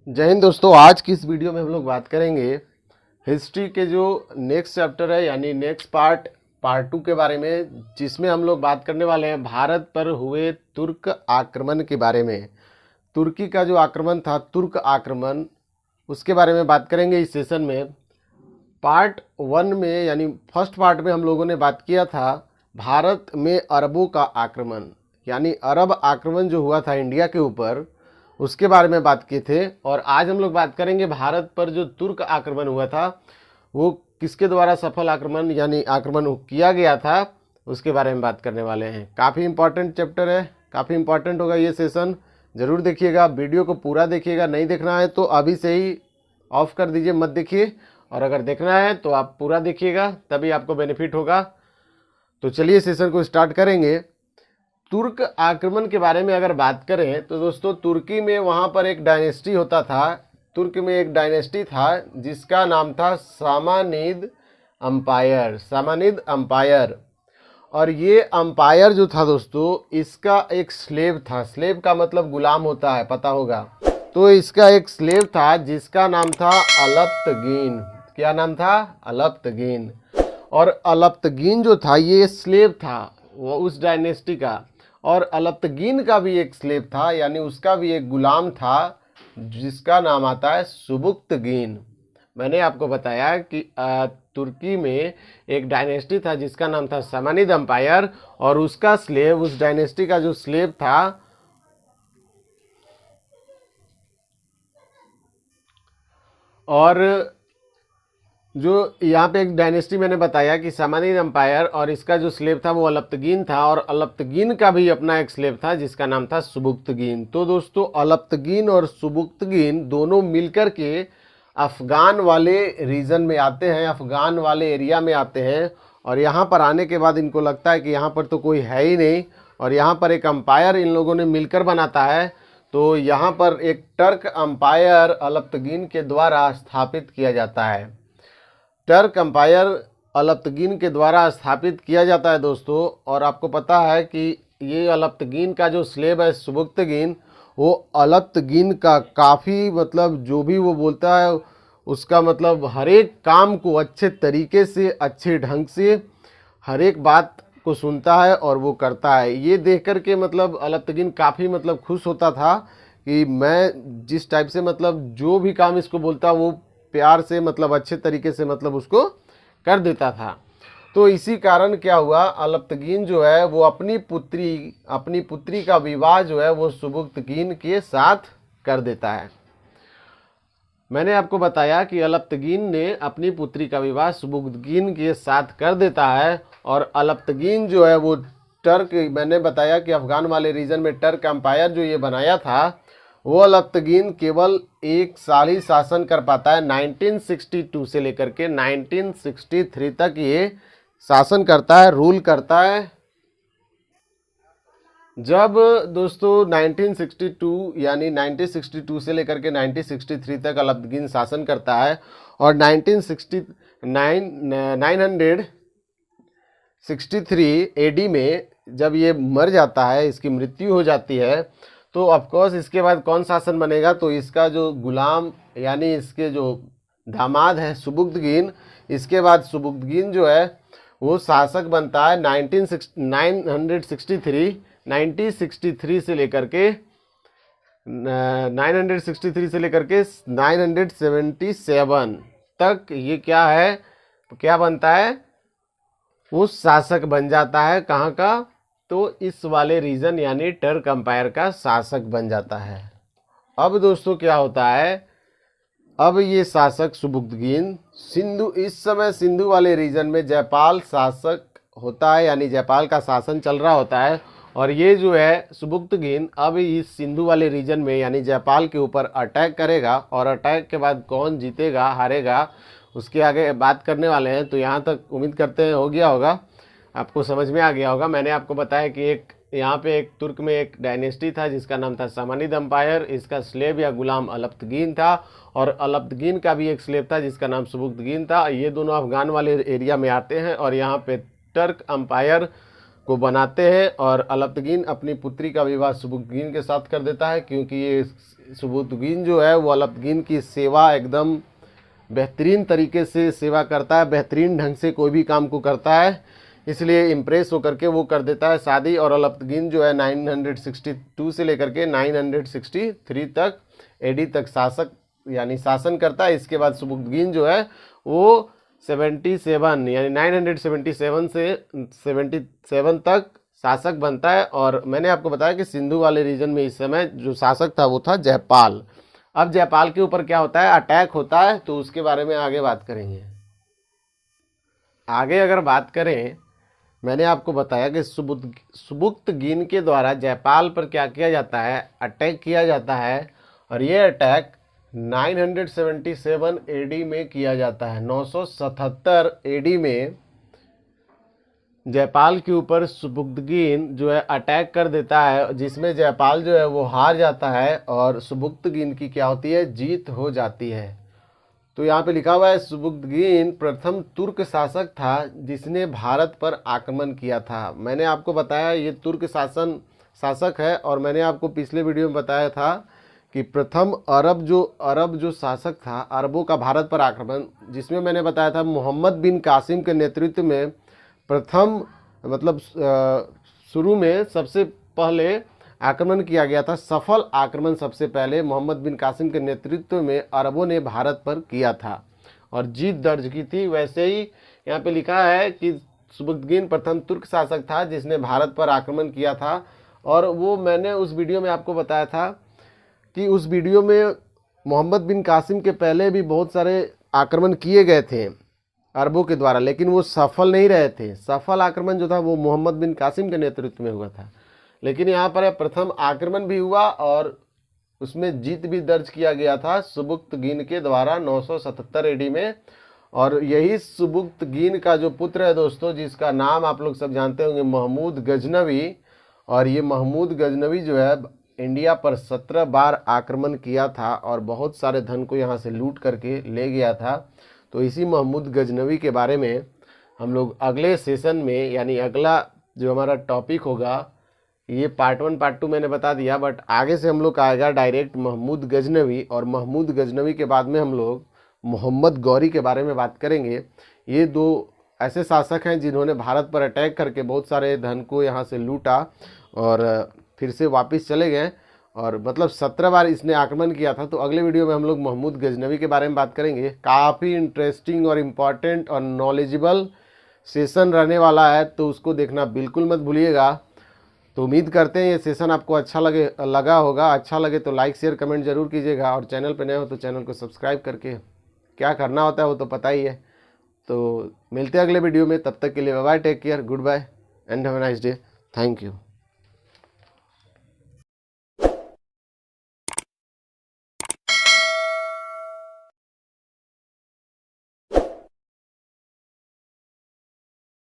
जय हिंद दोस्तों। आज की इस वीडियो में हम लोग बात करेंगे हिस्ट्री के जो नेक्स्ट चैप्टर है यानी नेक्स्ट पार्ट 2 के बारे में, जिसमें हम लोग बात करने वाले हैं भारत पर हुए तुर्क आक्रमण के बारे में। तुर्की का जो आक्रमण था, तुर्क आक्रमण, उसके बारे में बात करेंगे इस सेशन में। पार्ट 1 में यानी फर्स्ट पार्ट में हम लोगों ने बात किया था भारत में अरबों का आक्रमण, यानी अरब आक्रमण जो हुआ था इंडिया के ऊपर, उसके बारे में बात किए थे। और आज हम लोग बात करेंगे भारत पर जो तुर्क आक्रमण हुआ था वो किसके द्वारा सफल आक्रमण यानी आक्रमण किया गया था, उसके बारे में बात करने वाले हैं। काफ़ी इंपॉर्टेंट चैप्टर है, काफ़ी इंपॉर्टेंट होगा ये सेशन। ज़रूर देखिएगा, वीडियो को पूरा देखिएगा। नहीं देखना है तो अभी से ही ऑफ कर दीजिए, मत देखिए। और अगर देखना है तो आप पूरा देखिएगा, तभी आपको बेनिफिट होगा। तो चलिए सेशन को स्टार्ट करेंगे। तुर्क आक्रमण के बारे में अगर बात करें तो दोस्तों, तुर्की में वहाँ पर एक डायनेस्टी होता था। तुर्क में एक डायनेस्टी था जिसका नाम था सामानिद अम्पायर, सामानिद अम्पायर। और ये अम्पायर जो था दोस्तों, इसका एक स्लेव था। स्लेव का मतलब गुलाम होता है, पता होगा। तो इसका एक स्लेव था जिसका नाम था अलप्तगीन। क्या नाम था? अलप्तगीन। और अलप्तगीन जो था ये स्लेव था वो उस डायनेस्टी का। और अलप्तगीन का भी एक स्लेव था, यानी उसका भी एक गुलाम था जिसका नाम आता है सुबुक्तगीन। मैंने आपको बताया कि तुर्की में एक डायनेस्टी था जिसका नाम था सामानिद अम्पायर, और उसका स्लेव, उस डायनेस्टी का जो स्लेव था, और जो यहाँ पे एक डायनेस्टी मैंने बताया कि सामानिद अम्पायर, और इसका जो स्लेव था वो अलप्तगीन था। और अलप्तगीन का भी अपना एक स्लेव था जिसका नाम था सुबुक्तगीन। तो दोस्तों, अलप्तगीन और सुबुक्तगीन दोनों मिलकर के अफ़गान वाले रीजन में आते हैं, अफ़गान वाले एरिया में आते हैं। और यहाँ पर आने के बाद इनको लगता है कि यहाँ पर तो कोई है ही नहीं, और यहाँ पर एक अम्पायर इन लोगों ने मिलकर बनाता है। तो यहाँ पर एक टर्क अम्पायर अलप्तगीन के द्वारा स्थापित किया जाता है। टर्क अम्पायर अलप्तगीन के द्वारा स्थापित किया जाता है दोस्तों। और आपको पता है कि ये अलप्तगीन का जो स्लेव है सुबुक्तगीन, वो अलप्तगीन का काफ़ी मतलब जो भी वो बोलता है उसका मतलब हर एक काम को अच्छे तरीके से, अच्छे ढंग से हर एक बात को सुनता है और वो करता है। ये देख कर के मतलब अलप्तगीन काफ़ी मतलब खुश होता था कि मैं जिस टाइप से मतलब जो भी काम इसको बोलता वो प्यार से मतलब अच्छे तरीके से मतलब उसको कर देता था। तो इसी कारण क्या हुआ, अलप्तगीन जो है वो अपनी पुत्री का विवाह जो है वो सुबुक्तगीन के साथ कर देता है। मैंने आपको बताया कि अलप्तगीन ने अपनी पुत्री का विवाह सुबुक्तगीन के साथ कर देता है। और अलप्तगीन जो है वो टर्क, मैंने बताया कि अफगान वाले रीजन में टर्क एम्पायर जो ये बनाया था, वो अलप्तगीन केवल 1 साल ही शासन कर पाता है। 1962 से लेकर के 1963 तक ये शासन करता है, रूल करता है। जब दोस्तों 1962 यानी 1962 से लेकर के 1963 तक अलप्तगीन शासन करता है, और 963 एडी में जब ये मर जाता है, इसकी मृत्यु हो जाती है, तो ऑफकोर्स इसके बाद कौन शासन बनेगा? तो इसका जो गुलाम यानी इसके जो दामाद है सुबुक्तगीन, इसके बाद सुबुक्तगीन जो है वो शासक बनता है 1963 से लेकर के 977 तक ये क्या है, क्या बनता है? वो शासक बन जाता है। कहाँ का? तो इस वाले रीजन यानी टर्क अम्पायर का शासक बन जाता है। अब दोस्तों क्या होता है, अब ये शासक सुबुक्तगीन इस समय सिंधु वाले रीजन में जयपाल शासक होता है, यानी जयपाल का शासन चल रहा होता है। और ये जो है सुबुक्तगीन अब इस सिंधु वाले रीजन में यानी जयपाल के ऊपर अटैक करेगा। और अटैक के बाद कौन जीतेगा हारेगा उसके आगे बात करने वाले हैं। तो यहाँ तक उम्मीद करते हैं हो गया होगा, आपको समझ में आ गया होगा। मैंने आपको बताया कि एक यहाँ पे एक तुर्क में एक डायनेस्टी था जिसका नाम था सामानिद अम्पायर। इसका स्लेव या गुलाम अलप्तगीन था, और अलप्तगीन का भी एक स्लेव था जिसका नाम सुबुक्तगीन था। ये दोनों अफगान वाले एरिया में आते हैं, और यहाँ पे टर्क अम्पायर को बनाते हैं और अलब्तगीन अपनी पुत्री का विवाह सुबुक्तगीन के साथ कर देता है, क्योंकि ये सुबुक्तगीन जो है वो अलब्तगीन की सेवा एकदम बेहतरीन तरीके से सेवा करता है, बेहतरीन ढंग से कोई भी काम को करता है, इसलिए इम्प्रेस होकर के वो कर देता है शादी। और अलब्तगीन जो है 962 से लेकर के 963 तक एडी तक शासक यानी शासन करता है। इसके बाद सुबुक्तगीन जो है वो 77 यानी 977 से 77 तक शासक बनता है। और मैंने आपको बताया कि सिंधु वाले रीजन में इस समय जो शासक था वो था जयपाल। अब जयपाल के ऊपर क्या होता है, अटैक होता है, तो उसके बारे में आगे बात करेंगे। आगे अगर बात करें, मैंने आपको बताया कि सुबुक्तगीन के द्वारा जयपाल पर क्या किया जाता है, अटैक किया जाता है। और ये अटैक 977 एडी में किया जाता है। 977 एडी में जयपाल के ऊपर सुबुक्तगीन जो है अटैक कर देता है, जिसमें जयपाल जो है वो हार जाता है और सुबुक्तगीन की क्या होती है, जीत हो जाती है। तो यहाँ पे लिखा हुआ है सुबुक्तगीन प्रथम तुर्क शासक था जिसने भारत पर आक्रमण किया था। मैंने आपको बताया ये तुर्क शासक है, और मैंने आपको पिछले वीडियो में बताया था कि प्रथम अरब जो शासक था, अरबों का भारत पर आक्रमण, जिसमें मैंने बताया था मोहम्मद बिन कासिम के नेतृत्व में प्रथम मतलब शुरू में सबसे पहले आक्रमण किया गया था। सफल आक्रमण सबसे पहले मोहम्मद बिन कासिम के नेतृत्व में अरबों ने भारत पर किया था और जीत दर्ज की थी। वैसे ही यहाँ पे लिखा है कि सुबुक्तगीन प्रथम तुर्क शासक था जिसने भारत पर आक्रमण किया था। और वो मैंने उस वीडियो में आपको बताया था कि उस वीडियो में मोहम्मद बिन कासिम के पहले भी बहुत सारे आक्रमण किए गए थे अरबों के द्वारा, लेकिन वो सफल नहीं रहे थे। सफल आक्रमण जो था वो मोहम्मद बिन कासिम के नेतृत्व में हुआ था, लेकिन यहाँ पर प्रथम आक्रमण भी हुआ और उसमें जीत भी दर्ज किया गया था सुबुक्तगीन के द्वारा 977 एडी में। और यही सुबुक्तगीन का जो पुत्र है दोस्तों, जिसका नाम आप लोग सब जानते होंगे, महमूद गजनवी। और ये महमूद गजनवी जो है इंडिया पर 17 बार आक्रमण किया था और बहुत सारे धन को यहाँ से लूट करके ले गया था। तो इसी महमूद गजनवी के बारे में हम लोग अगले सेशन में, यानी अगला जो हमारा टॉपिक होगा, ये पार्ट 1 पार्ट 2 मैंने बता दिया, बट आगे से हम लोग आएगा डायरेक्ट महमूद गजनवी। और महमूद गजनवी के बाद में हम लोग मोहम्मद गौरी के बारे में बात करेंगे। ये दो ऐसे शासक हैं जिन्होंने भारत पर अटैक करके बहुत सारे धन को यहाँ से लूटा और फिर से वापस चले गए, और मतलब 17 बार इसने आक्रमण किया था। तो अगले वीडियो में हम लोग महमूद गजनवी के बारे में बात करेंगे। काफ़ी इंटरेस्टिंग और इम्पॉर्टेंट और नॉलेजेबल सेशन रहने वाला है, तो उसको देखना बिल्कुल मत भूलिएगा। तो उम्मीद करते हैं ये सेशन आपको लगा होगा। अच्छा लगे तो लाइक शेयर कमेंट जरूर कीजिएगा, और चैनल पे नए हो तो चैनल को सब्सक्राइब करके क्या करना होता है वो तो पता ही है। तो मिलते हैं अगले वीडियो में, तब तक के लिए bye bye, take care, good bye and have a nice day. Thank you.